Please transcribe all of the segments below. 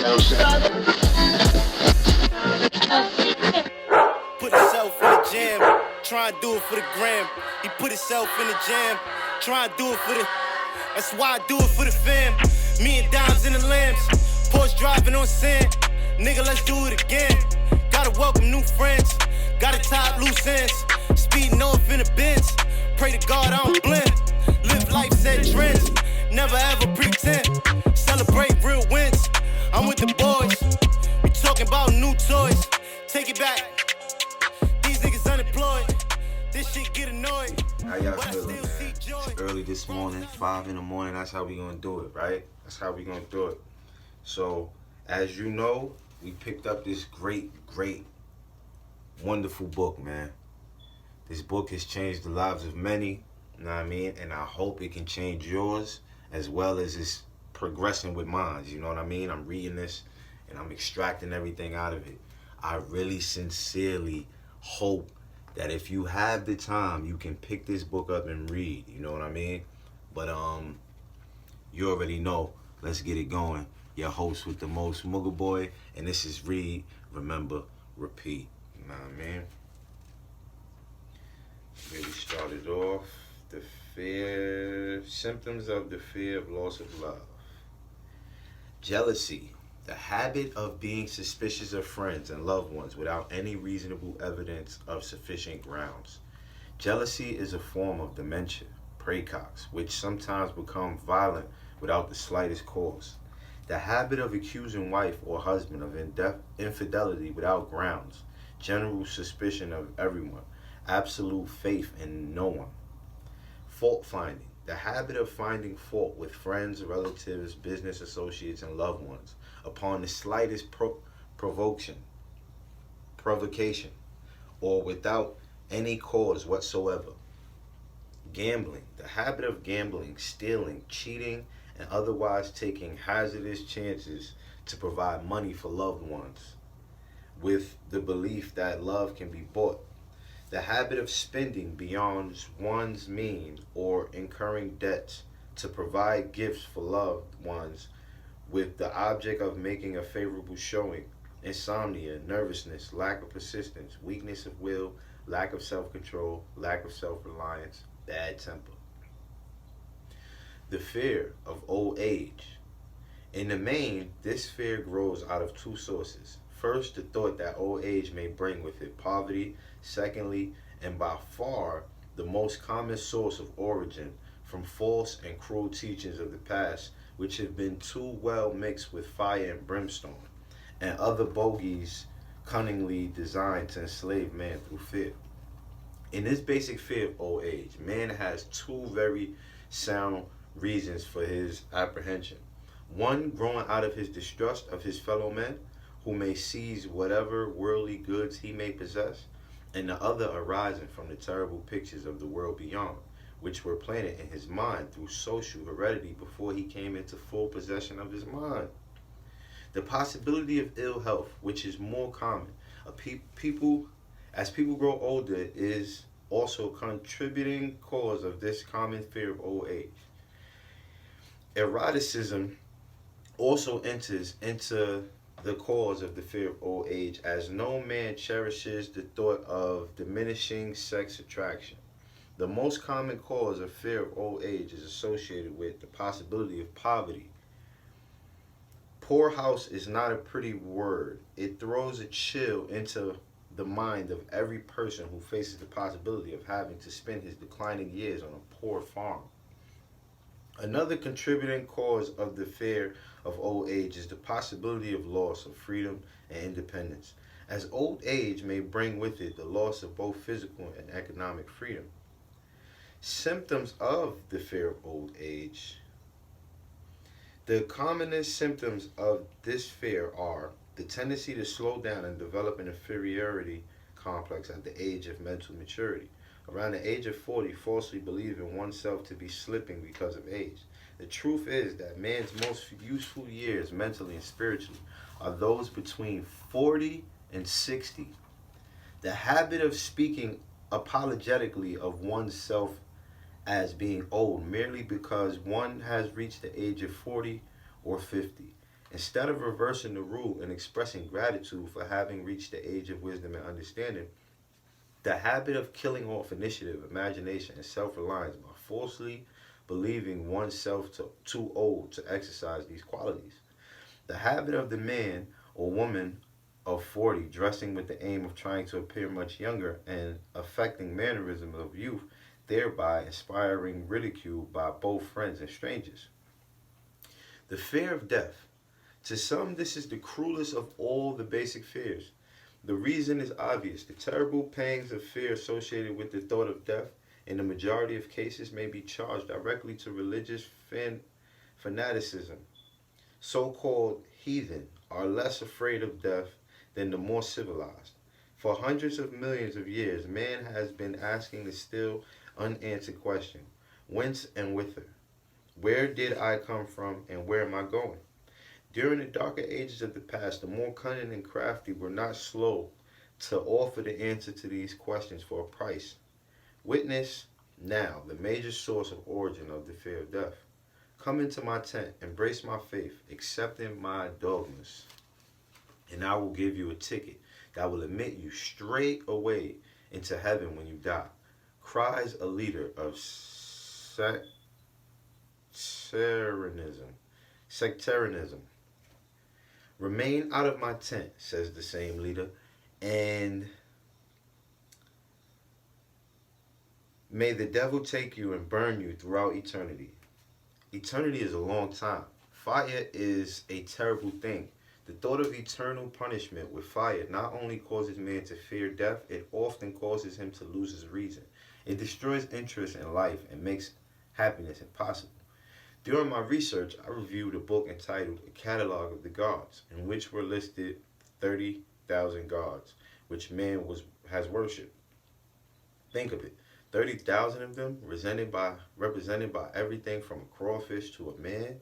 Put himself in the jam, try and do it for the gram. He put himself in the jam, try and do it for the. That's why I do it for the fam. Me and Dimes in the lambs, Porsche driving on sand. Nigga, let's do it again. Gotta welcome new friends, gotta tie loose ends. Speeding off in the Benz, pray to God I don't blend. Live life, set trends, never ever pretend. Celebrate real wins, I'm with the boys. We talking about new toys, take it back. These niggas unemployed, this shit get annoyed. How y'all feeling, man? It's early this morning, 5 in the morning. That's how we gonna do it, right? That's how we gonna do it. So, as you know, we picked up this great, wonderful book, man. This book has changed the lives of many, you know what I mean? And I hope it can change yours as well as it's progressing with mine, you know what I mean? I'm reading this and I'm extracting everything out of it. I really sincerely hope that if you have the time, you can pick this book up and read, you know what I mean? But you already know, let's get it going. Your host with the most, Mugga Boy, and this is Read, Remember, Repeat, you know what I mean? Maybe started off, the fear, symptoms of the fear of loss of love. Jealousy, the habit of being suspicious of friends and loved ones without any reasonable evidence of sufficient grounds. Jealousy is a form of dementia, praecox, which sometimes becomes violent without the slightest cause. The habit of accusing wife or husband of infidelity without grounds, general suspicion of everyone, absolute faith in no one. Fault finding, the habit of finding fault with friends, relatives, business associates, and loved ones upon the slightest provocation, or without any cause whatsoever. Gambling, the habit of gambling, stealing, cheating, and otherwise taking hazardous chances to provide money for loved ones with the belief that love can be bought. The habit of spending beyond one's means or incurring debts to provide gifts for loved ones with the object of making a favorable showing. Insomnia, nervousness, lack of persistence, weakness of will, lack of self-control, lack of self-reliance, bad temper. The fear of old age. In the main, this fear grows out of two sources. First, the thought that old age may bring with it poverty. Secondly, and by far the most common source of origin, from false and cruel teachings of the past, which have been too well mixed with fire and brimstone, and other bogies cunningly designed to enslave man through fear. In this basic fear of old age, man has two very sound reasons for his apprehension. One, growing out of his distrust of his fellow men, who may seize whatever worldly goods he may possess, and the other arising from the terrible pictures of the world beyond, which were planted in his mind through social heredity before he came into full possession of his mind. The possibility of ill health, which is more common, as people grow older, is also a contributing cause of this common fear of old age. Eroticism also enters into the cause of the fear of old age, as no man cherishes the thought of diminishing sex attraction. The most common cause of fear of old age is associated with the possibility of poverty. Poorhouse is not a pretty word. It throws a chill into the mind of every person who faces the possibility of having to spend his declining years on a poor farm. Another contributing cause of the fear of old age is the possibility of loss of freedom and independence, as old age may bring with it the loss of both physical and economic freedom. Symptoms of the fear of old age. The commonest symptoms of this fear are the tendency to slow down and develop an inferiority complex at the age of mental maturity. Around the age of 40, falsely believing oneself to be slipping because of age. The truth is that man's most useful years, mentally and spiritually, are those between 40 and 60. The habit of speaking apologetically of oneself as being old merely because one has reached the age of 40 or 50. Instead of reversing the rule and expressing gratitude for having reached the age of wisdom and understanding, the habit of killing off initiative, imagination, and self reliance by falsely believing oneself too old to exercise these qualities. The habit of the man or woman of 40 dressing with the aim of trying to appear much younger and affecting mannerisms of youth, thereby inspiring ridicule by both friends and strangers. The fear of death. To some, this is the cruelest of all the basic fears. The reason is obvious. The terrible pangs of fear associated with the thought of death, in the majority of cases, may be charged directly to religious fanaticism. So-called heathen are less afraid of death than the more civilized. For hundreds of millions of years, man has been asking the still unanswered question, whence and whither? Where did I come from and where am I going? During the darker ages of the past, the more cunning and crafty were not slow to offer the answer to these questions for a price. Witness now the major source of origin of the fear of death. Come into my tent, embrace my faith, accepting my dogmas, and I will give you a ticket that will admit you straight away into heaven when you die. Cries a leader of sectarianism. Remain out of my tent, says the same leader, and may the devil take you and burn you throughout eternity. Eternity is a long time. Fire is a terrible thing. The thought of eternal punishment with fire not only causes man to fear death, it often causes him to lose his reason. It destroys interest in life and makes happiness impossible. During my research, I reviewed a book entitled A Catalog of the Gods, in which were listed 30,000 gods, which man has worshipped. Think of it, 30,000 of them represented by everything from a crawfish to a man.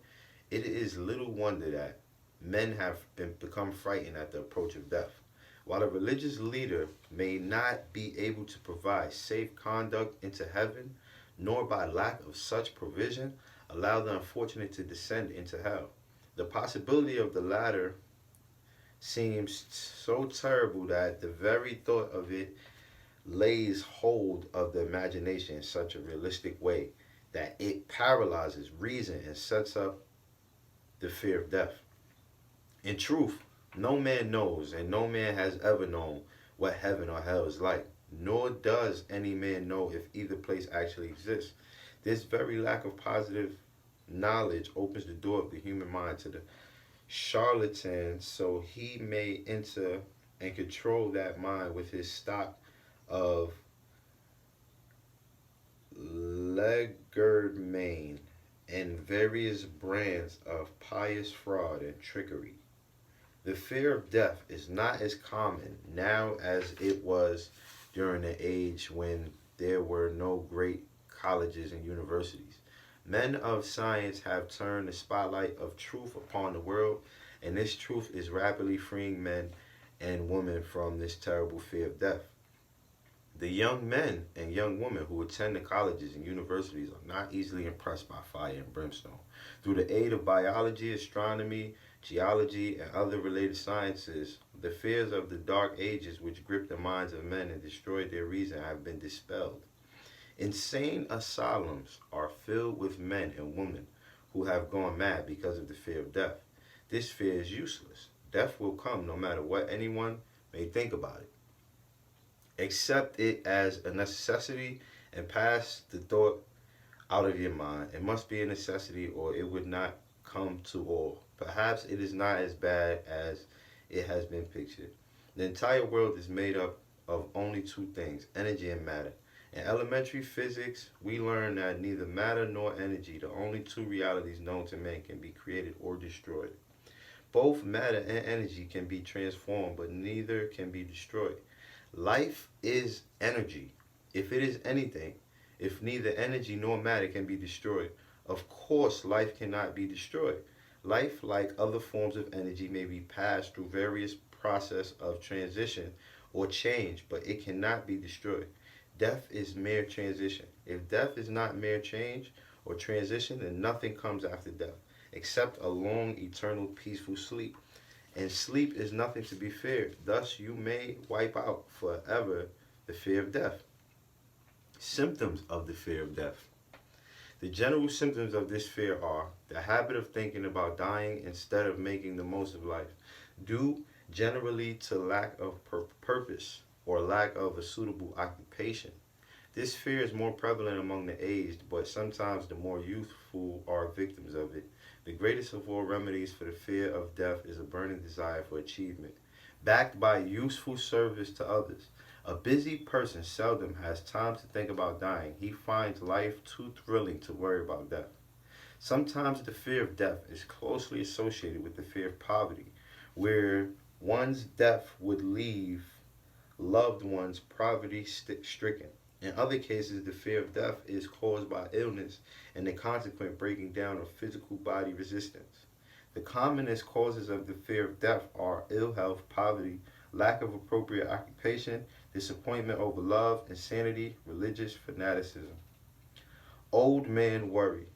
It is little wonder that men have become frightened at the approach of death. While a religious leader may not be able to provide safe conduct into heaven, nor by lack of such provision allow the unfortunate to descend into hell. The possibility of the latter seems so terrible that the very thought of it lays hold of the imagination in such a realistic way that it paralyzes reason and sets up the fear of death. In truth, no man knows and no man has ever known what heaven or hell is like, nor does any man know if either place actually exists. This very lack of positive knowledge opens the door of the human mind to the charlatan, so he may enter and control that mind with his stock of legerdemain and various brands of pious fraud and trickery. The fear of death is not as common now as it was during the age when there were no great colleges and universities. Men of science have turned the spotlight of truth upon the world, and this truth is rapidly freeing men and women from this terrible fear of death. The young men and young women who attend the colleges and universities are not easily impressed by fire and brimstone. Through the aid of biology, astronomy, geology, and other related sciences, the fears of the dark ages which gripped the minds of men and destroyed their reason have been dispelled. Insane asylums are filled with men and women who have gone mad because of the fear of death. This fear is useless. Death will come no matter what anyone may think about it. Accept it as a necessity and pass the thought out of your mind. It must be a necessity or it would not come to all. Perhaps it is not as bad as it has been pictured. The entire world is made up of only two things, energy and matter. In elementary physics, we learn that neither matter nor energy, the only two realities known to man, can be created or destroyed. Both matter and energy can be transformed, but neither can be destroyed. Life is energy. If it is anything, if neither energy nor matter can be destroyed, of course life cannot be destroyed. Life, like other forms of energy, may be passed through various process of transition or change, but it cannot be destroyed. Death is mere transition. If death is not mere change or transition, then nothing comes after death. except a long, eternal, peaceful sleep. And sleep is nothing to be feared. Thus, you may wipe out forever the fear of death. Symptoms of the fear of death. The general symptoms of this fear are the habit of thinking about dying instead of making the most of life, due generally to lack of purpose or lack of a suitable occupation. This fear is more prevalent among the aged, but sometimes the more youthful are victims of it. The greatest of all remedies for the fear of death is a burning desire for achievement, backed by useful service to others. A busy person seldom has time to think about dying. He finds life too thrilling to worry about death. Sometimes the fear of death is closely associated with the fear of poverty, where one's death would leave loved ones poverty stricken. In other cases, the fear of death is caused by illness and the consequent breaking down of physical body resistance. The commonest causes of the fear of death are ill health, poverty, lack of appropriate occupation, disappointment over love, insanity, religious fanaticism. Old man worry.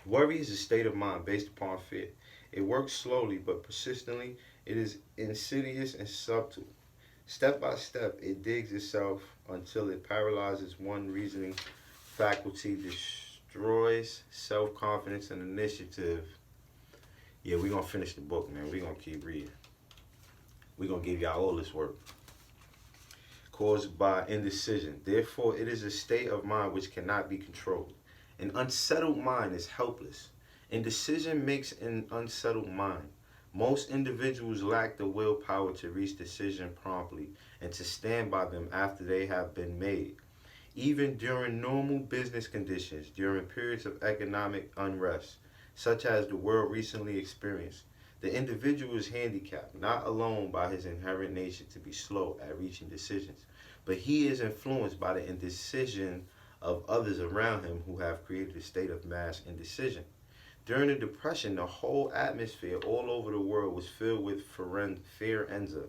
Worry is a state of mind based upon fear. It works slowly but persistently. It is insidious and subtle. Step by step, it digs itself until it paralyzes one reasoning faculty, destroys self-confidence and initiative. Yeah, we're going to finish the book, man. We're going to keep reading. We're going to give y'all all this work. Caused by indecision. Therefore, it is a state of mind which cannot be controlled. An unsettled mind is helpless. Indecision makes an unsettled mind. Most individuals lack the willpower to reach decision promptly and to stand by them after they have been made. Even during normal business conditions, during periods of economic unrest, such as the world recently experienced, the individual is handicapped, not alone by his inherent nature to be slow at reaching decisions, but he is influenced by the indecision of others around him who have created a state of mass indecision. During the Depression, the whole atmosphere all over the world was filled with fear-enza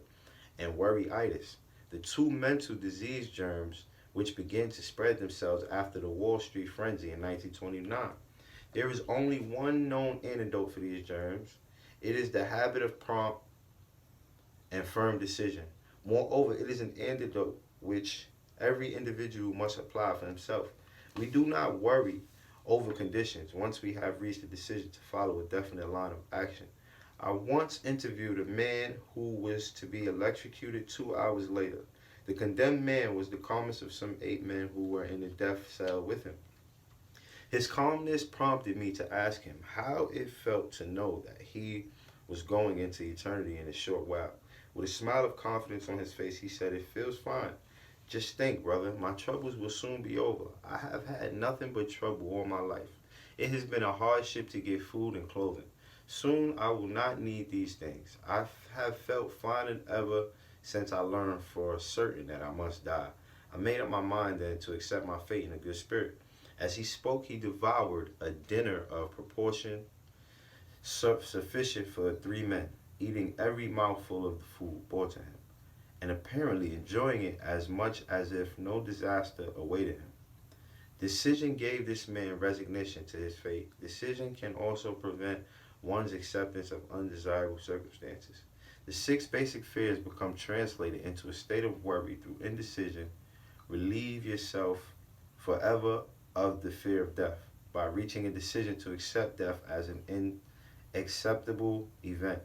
and worryitis, the two mental disease germs which began to spread themselves after the Wall Street frenzy in 1929. There is only one known antidote for these germs. It is the habit of prompt and firm decision. Moreover, it is an antidote which every individual must apply for himself. We do not worry over conditions once we have reached a decision to follow a definite line of action. I once interviewed a man who was to be electrocuted 2 hours later. The condemned man was the calmest of some 8 men who were in the death cell with him. His calmness prompted me to ask him how it felt to know that he was going into eternity in a short while. With a smile of confidence on his face, he said, "It feels fine. Just think, brother, my troubles will soon be over. I have had nothing but trouble all my life. It has been a hardship to get food and clothing. Soon I will not need these things. I have felt finer than ever since I learned for certain that I must die. I made up my mind then to accept my fate in a good spirit." As he spoke, he devoured a dinner of proportion sufficient for 3 men, eating every mouthful of the food brought to him, and apparently enjoying it as much as if no disaster awaited him. Decision gave this man resignation to his fate. Decision can also prevent one's acceptance of undesirable circumstances. The 6 basic fears become translated into a state of worry through indecision. Relieve yourself forever of the fear of death by reaching a decision to accept death as an inacceptable event.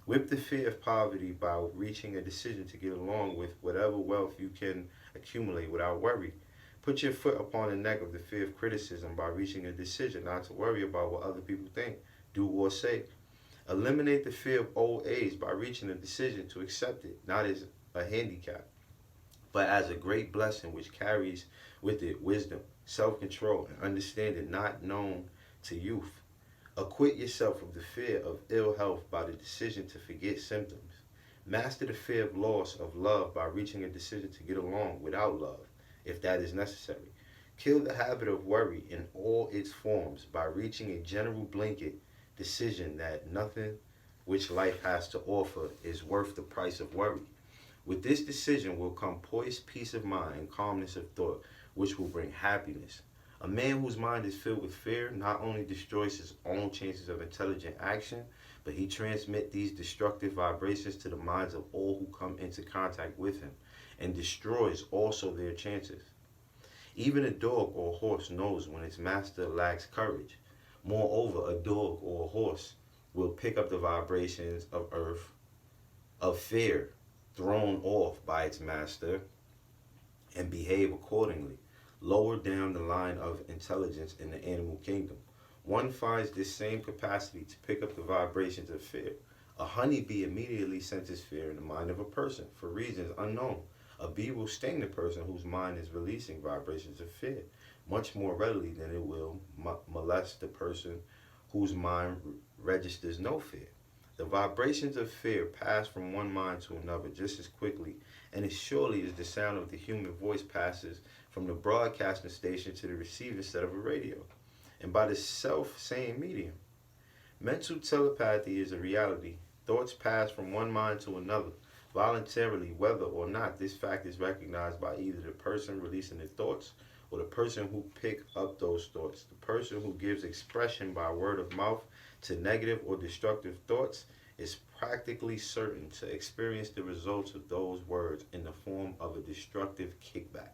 Whip the fear of poverty by reaching a decision to get along with whatever wealth you can accumulate without worry. Put your foot upon the neck of the fear of criticism by reaching a decision not to worry about what other people think, do, or say. Eliminate the fear of old age by reaching a decision to accept it, not as a handicap, but as a great blessing which carries with it wisdom, self-control, and understanding not known to youth. Acquit yourself of the fear of ill health by the decision to forget symptoms. Master the fear of loss of love by reaching a decision to get along without love, if that is necessary. Kill the habit of worry in all its forms by reaching a general blanket decision that nothing which life has to offer is worth the price of worry. With this decision will come poised peace of mind and calmness of thought, which will bring happiness. A man whose mind is filled with fear not only destroys his own chances of intelligent action, but he transmits these destructive vibrations to the minds of all who come into contact with him, and destroys also their chances. Even a dog or horse knows when its master lacks courage. Moreover, a dog or a horse will pick up the vibrations of earth, of fear, thrown off by its master, and behave accordingly. Lower down the line of intelligence in the animal kingdom, one finds this same capacity to pick up the vibrations of fear. A honeybee immediately senses fear in the mind of a person for reasons unknown. A bee will sting the person whose mind is releasing vibrations of fear much more readily than it will molest the person whose mind registers no fear. The vibrations of fear pass from one mind to another just as quickly and as surely as the sound of the human voice passes from the broadcasting station to the receiving set of a radio, and by the self-same medium. Mental telepathy is a reality. Thoughts pass from one mind to another voluntarily, whether or not this fact is recognized by either the person releasing the thoughts or the person who pick up those thoughts. The person who gives expression by word of mouth to negative or destructive thoughts is practically certain to experience the results of those words in the form of a destructive kickback.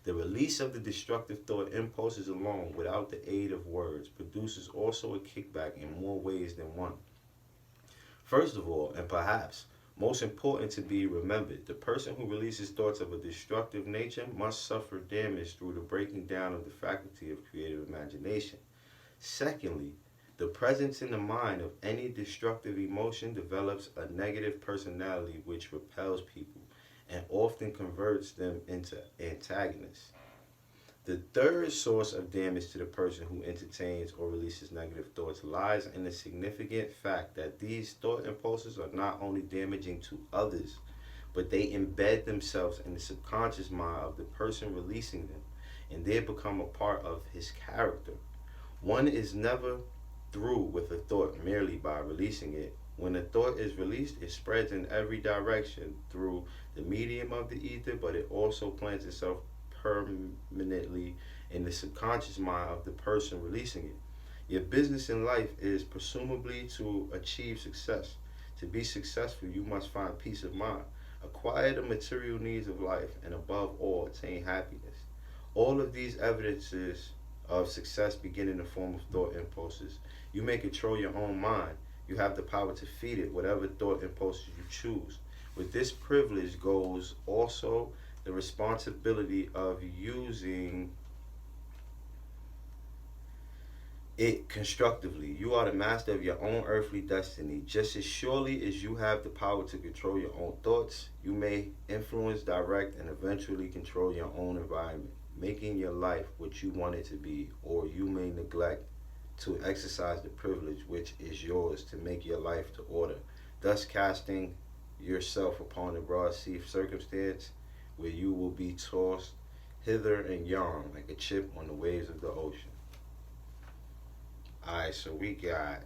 The release of the destructive thought impulses alone, without the aid of words, produces also a kickback in more ways than one. First of all, and perhaps most important to be remembered, the person who releases thoughts of a destructive nature must suffer damage through the breaking down of the faculty of creative imagination. Secondly, the presence in the mind of any destructive emotion develops a negative personality which repels people and often converts them into antagonists. The third source of damage to the person who entertains or releases negative thoughts lies in the significant fact that these thought impulses are not only damaging to others, but they embed themselves in the subconscious mind of the person releasing them, and they become a part of his character. One is never through with a thought merely by releasing it. When a thought is released, it spreads in every direction through the medium of the ether, but it also plants itself permanently in the subconscious mind of the person releasing it. Your business in life is presumably to achieve success. To be successful, you must find peace of mind, acquire the material needs of life, and above all, attain happiness. All of these evidences of success begin in the form of thought impulses. You may control your own mind. You have the power to feed it whatever thought impulses you choose. With this privilege goes also the responsibility of using it constructively. You are the master of your own earthly destiny. Just as surely as you have the power to control your own thoughts, you may influence, direct, and eventually control your own environment, making your life what you want it to be, or you may neglect to exercise the privilege which is yours to make your life to order, thus casting yourself upon the broad sea of circumstance where you will be tossed hither and yon like a chip on the waves of the ocean. Alright, so we got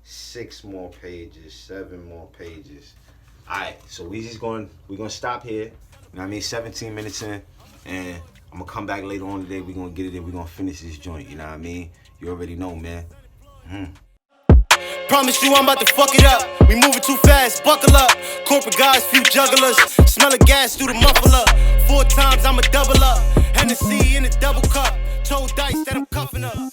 6 more pages, 7 more pages. Alright, so we're gonna stop here. You know what I mean? 17 minutes in, and I'm gonna come back later on today. We're gonna get it in. We're gonna finish this joint. You know what I mean? You already know, man. Promise you I'm about to fuck it up. We moving too fast, buckle up. Corporate guys, few jugglers. Smell of gas through the muffler. 4 times I'ma double up. Hennessy in a double cup. Told Dice that I'm cuffing up.